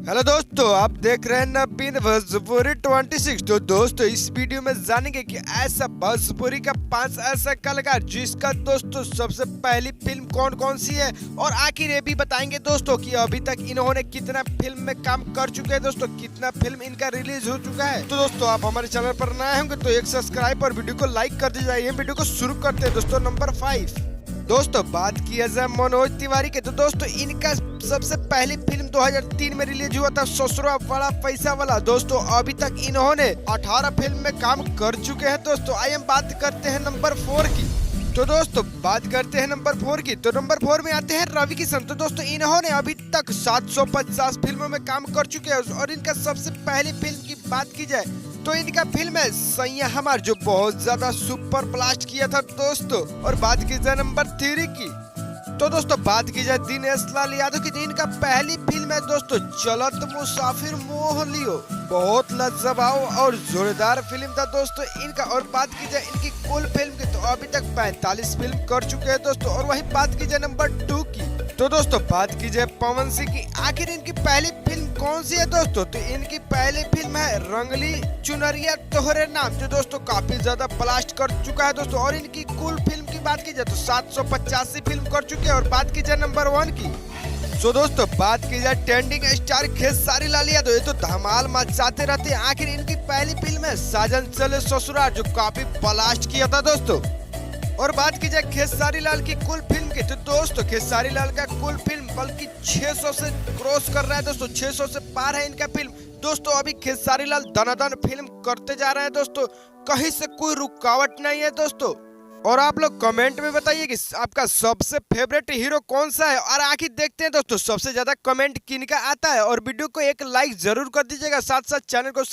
Hello दोस्तों, आप देख रहे हैं नवीन भोजपुरी 26। तो दोस्तों इस वीडियो में जानेंगे कि ऐसा भोजपुरी का 5 ऐसा कलाकार जिसका दोस्तों सबसे पहली फिल्म कौन कौन सी है, और आखिर ये भी बताएंगे दोस्तों कि अभी तक इन्होंने कितना फिल्म में काम कर चुके हैं, दोस्तों कितना फिल्म इनका रिलीज हो चुका है। तो दोस्तों आप हमारे चैनल पर नए होंगे तो एक सब्सक्राइब और वीडियो को लाइक कर दीजिए। वीडियो को शुरू करते हैं दोस्तों। नंबर 5 दोस्तों बात किया जाए मनोज तिवारी के, तो दोस्तों इनका सबसे पहली फिल्म 2003 में रिलीज हुआ था ससुरा बड़ा पैसा वाला। दोस्तों अभी तक इन्होंने 18 फिल्म में काम कर चुके हैं। दोस्तों आइए हम बात करते हैं नंबर 4 की। तो दोस्तों बात करते हैं नंबर 4 की। तो नंबर 4 में आते हैं रवि किशन। तो दोस्तों इन्होंने अभी तक 750 फिल्मों में काम कर चुके हैं, और इनका सबसे पहली फिल्म की बात की जाए तो इनका फिल्म है सैया हमार, जो बहुत ज्यादा सुपर ब्लास्ट किया था दोस्तों। और बात की जाए नंबर 3 की, तो दोस्तों बात की जाए दिनेश लाल यादव की। इनका पहली फिल्म है दोस्तों चलत मुसाफिर मोह लियो, बहुत लाजवाब और जोरदार फिल्म था दोस्तों इनका। और बात की जाए इनकी कुल फिल्म की, तो अभी तक 45 फिल्म कर चुके हैं दोस्तों। और वही बात की जाए नंबर 2 की, तो दोस्तों बात की जाए पवन सिंह की। आखिर इनकी पहली फिल्म कौन सी है दोस्तों? तो इनकी पहली फिल्म है रंगली चुनरिया तोहरे नाम, जो दोस्तों काफी ज्यादा ब्लास्ट कर चुका है दोस्तों। और इनकी कुल फिल्म की बात की जाए तो 785 फिल्म कर चुके हैं। और बात की जाए नंबर 1 की, तो दोस्तों बात की जाए ट्रेंडिंग स्टार खेसारी लाल यादव, ये तो धमाल मचाते रहते हैं। आखिर इनकी पहली फिल्म है साजन चले ससुराल, जो काफी ब्लास्ट किया था दोस्तों। और बात की जाए खेसारी लाल की कुल फिल्म की, तो दोस्तों खेसारी लाल का कुल फिल्म बल्कि 600 से क्रॉस कर रहा है दोस्तों, 600 से पार है इनका फिल्म। दोस्तों अभी खेसारी लाल दनादन फिल्म करते जा रहे हैं दोस्तों, कहीं से कोई रुकावट नहीं है दोस्तों। और आप लोग कमेंट में बताइए कि आपका सबसे फेवरेट हीरो कौन सा है, और आखिर देखते हैं दोस्तों सबसे ज्यादा कमेंट किनका आता है। और वीडियो को एक लाइक जरूर कर दीजिएगा, साथ साथ चैनल को